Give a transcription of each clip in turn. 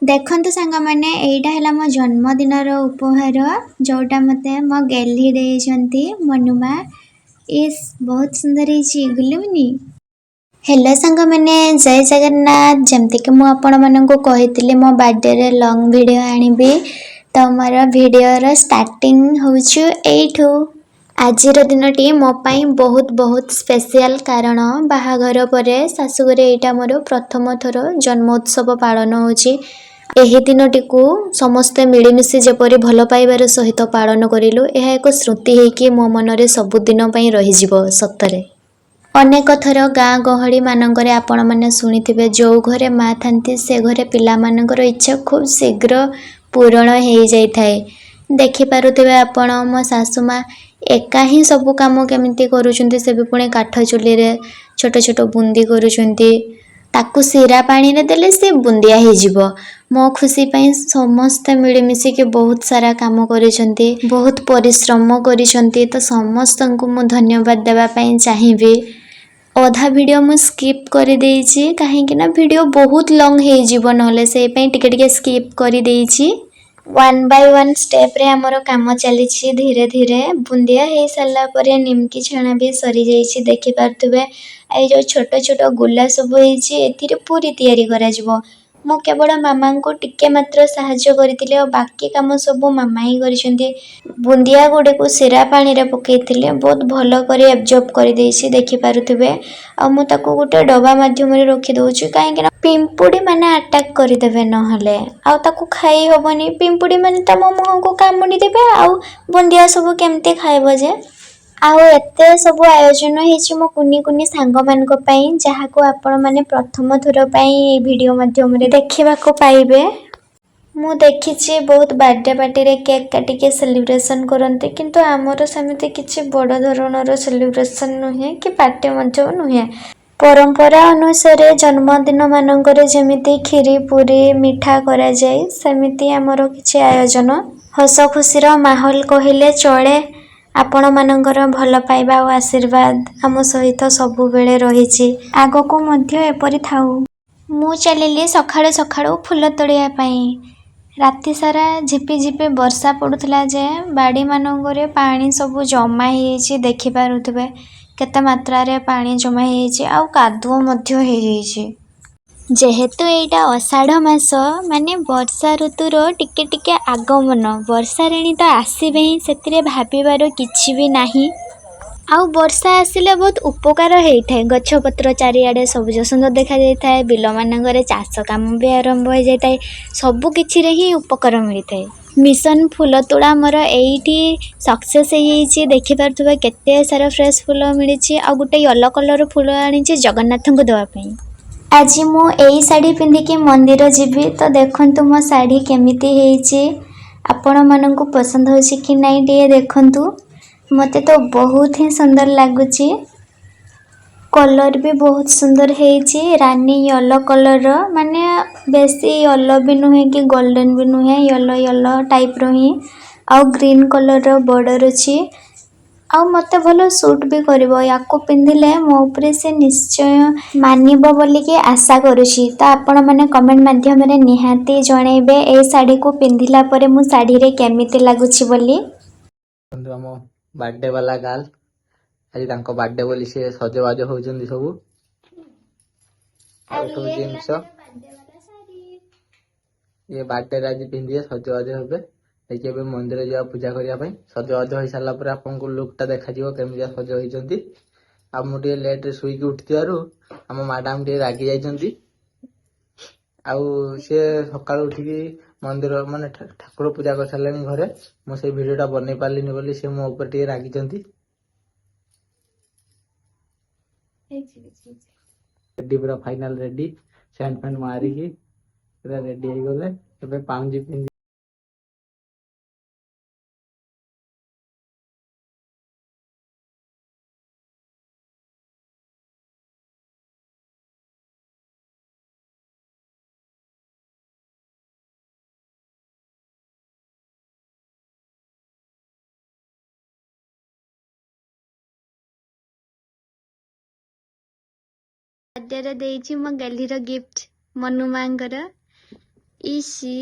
देखन्तु साଙ୍ଗमाने एइटा हैला मो जन्मदिनर उपहार जोटा मते मो गेल्ही देइछंती मनुमा। इस बहुत सुंदर ହେଇଛି गुलुमनी। हेलो साଙ୍ଗमाने जय जगन्नाथ। जेमति कि मु आपण माननकु कहितली मो बर्थडे रे लॉन्ग वीडियो आनिबी तो मोर वीडियो रो स्टार्टिंग होछु एइठू। आजिर दिनटी मो पाई बहुत बहुत स्पेशल कारण बाहाघर परे शाशुघरे एइटा मोर प्रथम थर जन्मोत्सव पालन होछि। ଏହି ଦିନଟିକୁ ସମସ୍ତେ ମିଳିମିଶି ଯେପରି ଭଲ ପାଇବାର ସହିତ ପାଳନ କରିଲୁ ଏହା ଏକ ସ୍ମୃତି ହେଇକି ମୋ ମନରେ ସବୁଦିନ ପାଇଁ ରହିଯିବ। ସତରେ ଅନେକ ଥର ଗାଁ ଗହଳି ମାନଙ୍କରେ ଆପଣମାନେ ଶୁଣିଥିବେ ଯୋଉ ଘରେ ମା ଥାନ୍ତି ସେ ଘରେ ପିଲାମାନଙ୍କର ଇଚ୍ଛା ଖୁବ୍ ଶୀଘ୍ର ପୂରଣ ହେଇଯାଇଥାଏ। ଦେଖିପାରୁଥିବେ ଆପଣ ମୋ ଶାଶୁ ମା ଏକା ହିଁ ସବୁ କାମ କେମିତି କରୁଛନ୍ତି। ସେ ବି ପୁଣି କାଠ ଚୁଲିରେ ଛୋଟ ଛୋଟ ବୁନ୍ଦି କରୁଛନ୍ତି। ତାକୁ ଶିରା ପାଣିରେ ଦେଲେ ସେ ବୁନ୍ଦିଆ ହେଇଯିବ। ମୋ ଖୁସି ପାଇଁ ସମସ୍ତେ ମିଳିମିଶିକି ବହୁତ ସାରା କାମ କରିଛନ୍ତି, ବହୁତ ପରିଶ୍ରମ କରିଛନ୍ତି। ତ ସମସ୍ତଙ୍କୁ ମୁଁ ଧନ୍ୟବାଦ ଦେବା ପାଇଁ ଚାହିଁବି। ଅଧା ଭିଡ଼ିଓ ମୁଁ ସ୍କିପ୍ କରିଦେଇଛି କାହିଁକି ନା ଭିଡ଼ିଓ ବହୁତ ଲଙ୍ଗ ହେଇଯିବ ନହେଲେ ସେଇ ପାଇଁ ଟିକେ ଟିକେ ସ୍କିପ୍ କରିଦେଇଛି। वन बाय वन स्टेप रे हमर काम चलीछि धीरे धीरे। बुंदिया हे सारा परे निमकी छाणा भी सरी जाइछि। देखि पारथुबे ए जो छोट छोट गुला सब होइछि एथिरे पूरी तयारी करा जिवो। मु केवल मामा को टिके मात्र सहाय्य करथिले और बाकी काम सब मामा ही करिसेंती। बुंदिया गुडे को सिरा पानी रे पकेइथिले बहुत भलो करे एब्जॉर्ब कर देइछि। देखि पारथुबे आ मु ताको गुटे डबा माध्यम रे रखि दोछु काहेकि ना पिंपुड़ी माने अटैक कर देबे नहले आ ताको खाई होबनी। पिंपुड़ी माने तम मुह को कामुडी देबे आ बुंदिया सब केमते खाइबो जे। आउ एते सब आयोजन हेछि मो कुनी कुनी सांग मान को पई जहा को आपण माने प्रथम थुर पई वीडियो माध्यम रे देखिबा को पाइबे। मु देखिछि बहुत बर्थडे पार्टी रे केक काटी के सेलिब्रेशन करनते किंतु हमर समिति किछि बड़ धरणर सेलिब्रेशन नहे कि पार्टी मध्य नहे। परंपरा अनुसार जन्मदिन मानकर जेमिति खीरी पूरी मिठा करा जाय सेमिति हमर किछि आयोजन हस खुशीर माहौल कहिले चले। आपण मानकर भल पाइबा और आशीर्वाद आम सहित सबु बेले रहिछि। आगो को मध्य एपरि थाउ। मु चलिली सखाळु सखाळु फूल तोड़िया पई। राति सारा झिपी झिपी वर्षा पड़ुथला जे बाड़ी मानंगरे पानी सब जमा हेछि। देखि पारुथबे केते मात्रा रे पानी जमा हेछि आ कादुओ मध्य हे जेछि। जेहेतु एटा अषाढ़ मास माने वर्षा ऋतुर टिके टिके आगमन। वर्षा ऋणी तो आसीबे ही सेतिरे भाबिबार किछि भी नाही। आउ वर्षा आसिले बहुत उपकार होइथाय। गछ पत्र चारिआडे सबुज सुंदर देखा जायथाय। बिल मानंगरे चाष काम भी आरंभ हो जायथाय। सबु किछि रे ही उपकार मिलिथाय। मिशन फूल तोड़ा मोर एइठी सक्सेस हेइछि। देखि पारथुबे केते सारा फ्रेश फूल मिलिछि आ गुटे येलो कलर फूल आनिछि जगन्नाथ को देवा पई। आज मु एई साड़ी पिंधि के मंदिर जिबी तो देखंतु मो साड़ी केमिति हेइछि। आपण माननकु पसंद होछि कि नै टिए देखंतु। मते तो बहुत ही सुंदर लागुछि। कलर भी बहुत सुंदर हेइछि। रानी येलो कलर माने बेसी येलो भी नुहे कि गोल्डन भी नुहे येलो येलो टाइप रो ही आ ग्रीन कलर रो बॉर्डर अछि। आ मते भलो सूट भी करबो। याको पिंधिले मो ऊपर से निश्चय मानिबो बोली के आशा करूछि। तो आपण माने कमेंट माध्यम रे निहाती जणेबे ए साड़ी को पिंधिला परे मु साड़ी रे केमिति लागुछि बोली। बंधु हम बर्थडे वाला गाल आज तांको बर्थडे बोली से सजबाज होउछन्ती सबु और सब जिंस ये बर्थडे रे आज पिंधिए सजबाज होबे। देखिए बे मंदिर जा पूजा करिया पई सजबाज होई साला पर आपन को लुक ता देखा जिवो केमिया सज होइछन्ती। आ मुटिए लेट रे सुई के उठतियारु हम मैडम टे रागी जाइछन्ती। आउ से सकाळ उठिकी मंदिर माने ठाकुर पूजा कर सारलेनी घरे। मो से वीडियोटा बनै पारलिनी बोली से मो ऊपर टे रागी जंती। रेडी पूरा फाइनल रेडी सेंट पेंट मारी की पूरा रेडी हो गले। तबे पाउंजी पिंदी बर्थडे रे देइछि मो गैलरी रो गिफ्ट मनु मांगर। इशी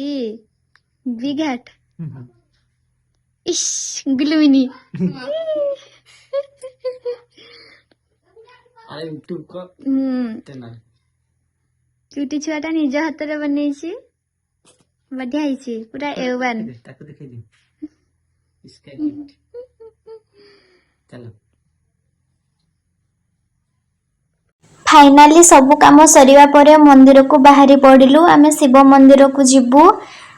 बिग हार्ट इश ग्लूमिनी अरे यूट्यूब को क्यूटी छुआटा निज हाथ रे बनेइछि बढ़िया ହେଇଛି पूरा A1 ताको दिखाई दे इसका गिफ्ट चलो फाइनाली सब काम सरिवा परे मंदिर को बाहरी पड़िलु आमे शिव मंदिर को जिबु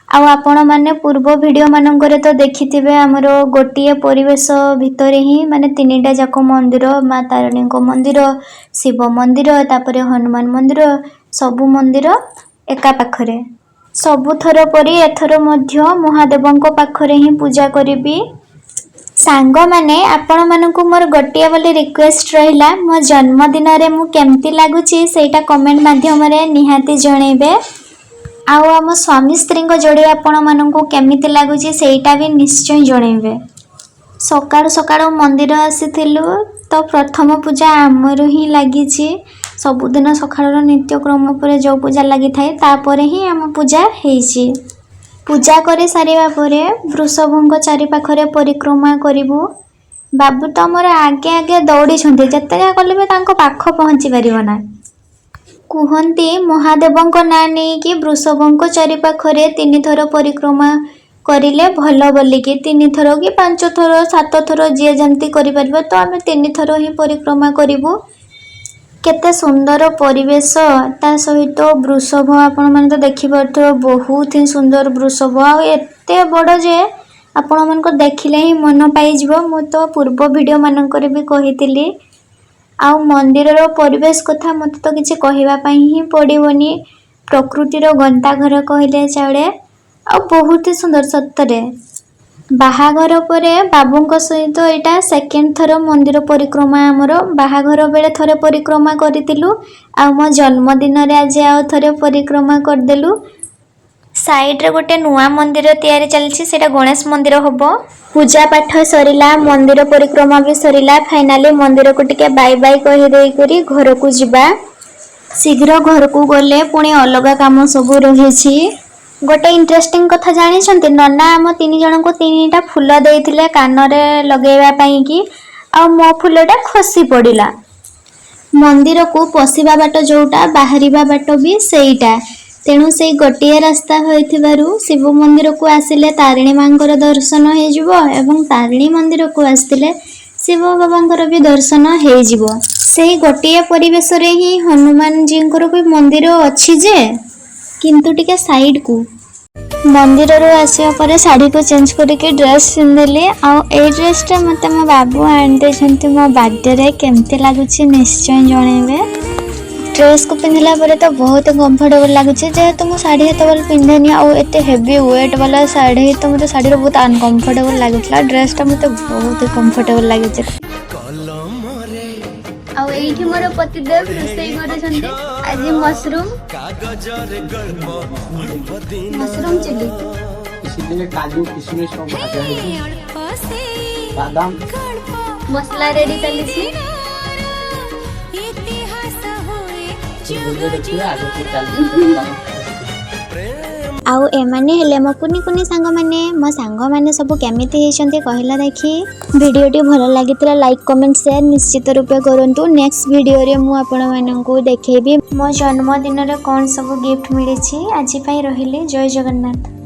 आ आपण माने पूर्व वीडियो मानकरे तो देखिथिबे हमरो गोटिए परिवेश भितरे ही माने तीनटा जाको मंदिर मां तारिणी को मंदिर शिव मंदिर तापरे हनुमान मंदिर सब मंदिर एका पाखरे सबु थर परी एथर मध्य महादेवंको पाखरे ही पूजा करिबी सांग माने आपण मानकु मोर गोटिए बोली रिक्वेस्ट रहिला मो जन्मदिन रे मु केमती लागुची सेटा कमेंट माध्यम रे निहाती जणेबे आउ आम स्वामी स्त्री जोड़ी आपण मानकु केमिति लागुची सेटा भी निश्चय जणेबे सकाळु सकाळु मंदिर आसीथिलु तो प्रथम पूजा आमर ही लागिची सबुदिन सकाळर नित्यक्रम पर जो पूजा लागि थाए तापरे ही आम पूजा हेइची पूजा करे सारिबा परे वृषभंग चारि पाखरे परिक्रमा करिवु बाबू तो हमर आगे आगे दौड़ी छथि जते कले बे तांको पाख पहुंची परिबो ना कुहंती महादेवंको ना नै कि वृषभंको चारि पाखरे 3 थर परिक्रमा करिले भलो बोली कि 3 थर कि 5 थर 7 थर जे जंती करि परबो तो हमें 3 थर ही परिक्रमा करिवु केते सुंदर परिवेश ता सहित वृषभ आपण माने तो देखि परथो बहुत ही सुंदर वृषभ आ एते बड़ जे आपण मन को देखिले ही मन पाई जिवो मु तो पूर्व वीडियो मानन करे भी कहितिली आ मंदिर रो परिवेश कथा मते तो किछि कहिबा पई ही पड़िबोनी प्रकृति रो गंता घर कहले चले आ बहुत ही सुंदर सत्तरे बाहाघर परे बाबूंको सहित एटा सेकेंड थर मंदिर परिक्रमा हमर बाहाघर बेले थरे परिक्रमा करितिलु आ मो जन्मदिन रे आज आ थरे परिक्रमा कर देलु साइड रे गोटे नुवा मंदिर तयारी चलछि सेटा गणेश मंदिर होबो पूजा पाठ सरिला मंदिर परिक्रमा भी सरिला फाइनली मंदिर को टिके बाय बाय कहि देई करी घर को जिबा शीघ्र घर को गले पुणी अलग काम सब रहिछि गोटे इंटरेस्टिंग कथा जानी छंती नन्ना आम 3 जन को 3टा फूल देइथिले कान रे लगेबा पई कि आ मो फूलटा खसी पड़िला मंदिर को पसिबा बाट जोटा बाहरिबा बाट भी सेईटा तेणु से गोटिए रास्ता होइथिबारु शिव मंदिर को आसिले तारिणी मांकर दर्शन हे जिवो एवं तारिणी मंदिर को आस्तिले शिव बाबांकर भी दर्शन हे जिवो सेही गोटिए परिवेश रे ही हनुमान जींकर भी मंदिर अछि जे किंतु टिके साइड को मंदिर रो आसिया परे साड़ी को चेंज करके ड्रेस पिंधली आ ए ड्रेस टा मते मो बाबू आन दे छंती मो बर्थडे रे केमते लागुची निश्चय जणेबे ड्रेस को पिंधला परे तो बहुत कंफर्टेबल लागुची जे तुम साड़ी हेतबल पिंधनी आ एते हेवी वेट वाला साड़ी तो मते साड़ी रो बहुत अनकंफर्टेबल लागुतला ड्रेस टा मते बहुत कंफर्टेबल लागुची आ एठी मोर पतिदेव रोसई करे छंती आज मशरूम चिल्ली इसलिए काजू किशमिश सब भाजा है बादाम मसला रेडी चली छी आउ एमाने हेले मो कुनी कुनी सांग माने सब केमिति हेचंती कहला देखी वीडियोटी भलो लागितला लाइक कमेंट शेयर निश्चित रूपे करंतु नेक्स्ट वीडियो रे मु आपण माननकु देखेबी मो जन्मदिन रे कोन सब गिफ्ट मिली छी आज पई रहिले जय जगन्नाथ।